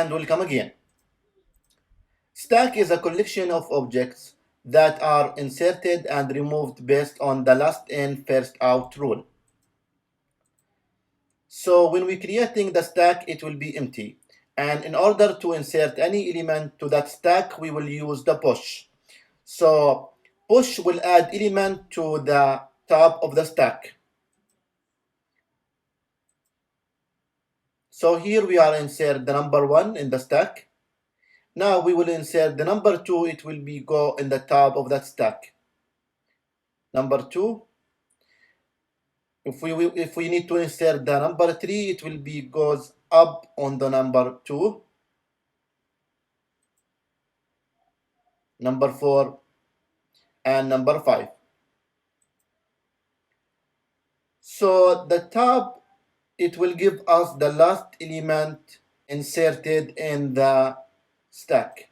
and welcome again. Stack is a collection of objects that are inserted and removed based on the last in, first out rule. So when we're creating the stack, it will be empty. And in order to insert any element to that stack, we will use the push. So push will add element to the top of the stack. So here we are insert the number 1 in the stack. Now we will insert the number 2, it will be go in the top of that stack. Number 2. If we need to insert the number 3, it will be goes up on the number 2. Number 4 and number 5. So the top, it will give us the last element inserted in the stack.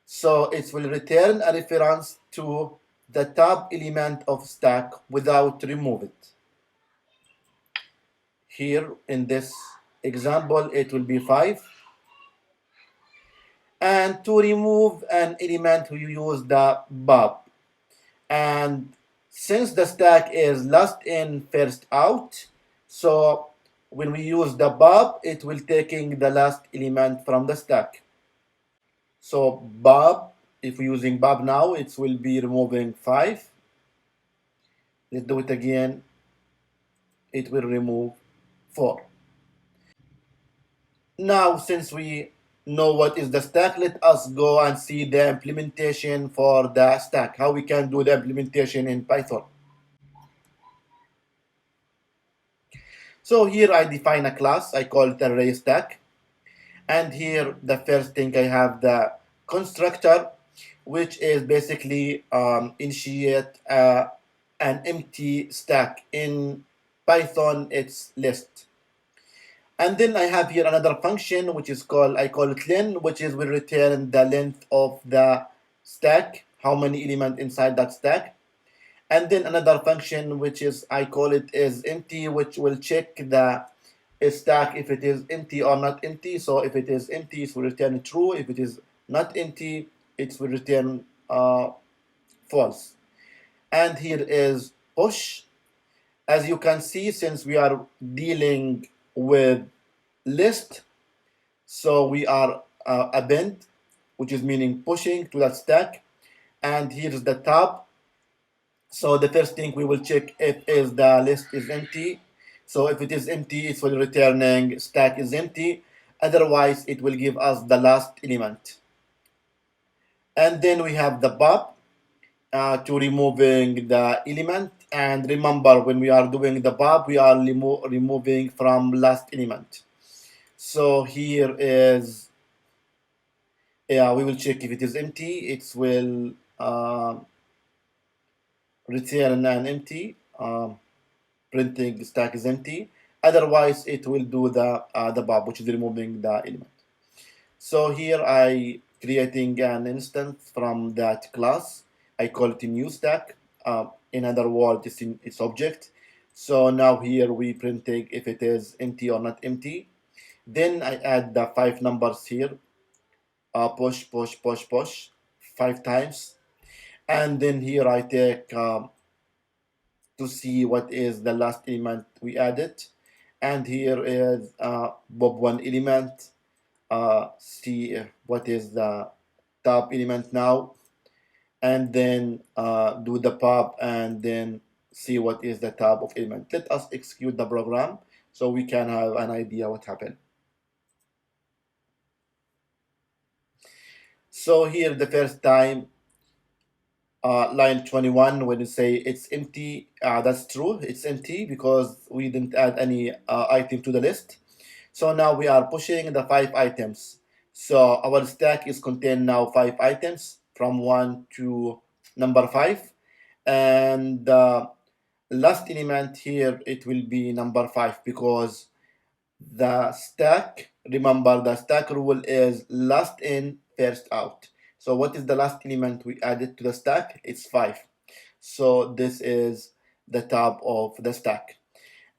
So it will return a reference to the top element of stack without remove it. Here in this example, it will be 5. And to remove an element, we use the bob. And since the stack is last in, first out, so when we use the bob, it will taking the last element from the stack. So bob, if we're using bob now, it will be removing 5. Let's do it again. It will remove 4. Now, since we know what is the stack, let us go and see the implementation for the stack, how we can do the implementation in Python. So here I define a class, I call it array stack. And here the first thing I have the constructor, which is basically initiate an empty stack. In Python, it's list. And then I have here another function which is called, I call it len, which is will return the length of the stack, how many elements inside that stack. And then another function which is, I call it is empty, which will check the stack if it is empty or not empty. So if it is empty, it will return true. If it is not empty, it will return false. And here is push. As you can see, since we are dealing with list, so we are append, which is meaning pushing to that stack. And here's the top. So the first thing we will check if is the list is empty. So if it is empty, it will returning stack is empty. Otherwise, it will give us the last element. And then we have the bob to removing the element. And remember, when we are doing the bob, we are removing from last element. So here is, we will check if it is empty. It will return an empty, printing stack is empty. Otherwise, it will do the bob, which is removing the element. So here I creating an instance from that class. I call it a new stack. In other words, it's in its object. So now here we printing if it is empty or not empty. Then I add the 5 numbers here. Push, push, push, push 5 times. And then here I take to see what is the last element we added. And here is bob 1 element. See what is the top element now. And then do the pop and then see what is the top of element. Let us execute the program so we can have an idea what happened. So here the first time, line 21, when you say it's empty, that's true, it's empty because we didn't add any item to the list. So now we are pushing the 5 items. So our stack is contain now 5 items from 1 to number 5. And last element here, it will be number 5 because the stack, remember the stack rule is last in, first out. So what is the last element we added to the stack? It's 5. So this is the top of the stack.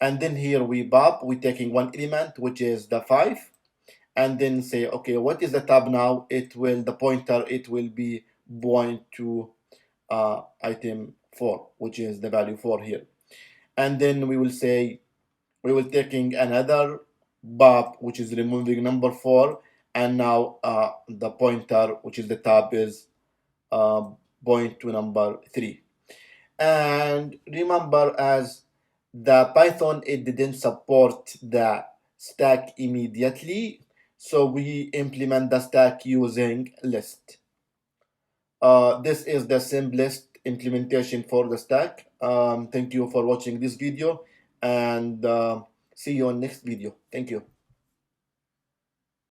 And then here we taking 1 element, which is the 5. and then say, okay, what is the tab now? It will, the pointer, it will be point to item 4, which is the value 4 here. And then we will say, we will taking another bob, which is removing number 4, and now the pointer, which is the tab, is uh, point to number 3. And remember, as the Python, it didn't support the stack immediately, so we implement the stack using list. This is the simplest implementation for the stack. Thank you for watching this video, and see you on next video. Thank you.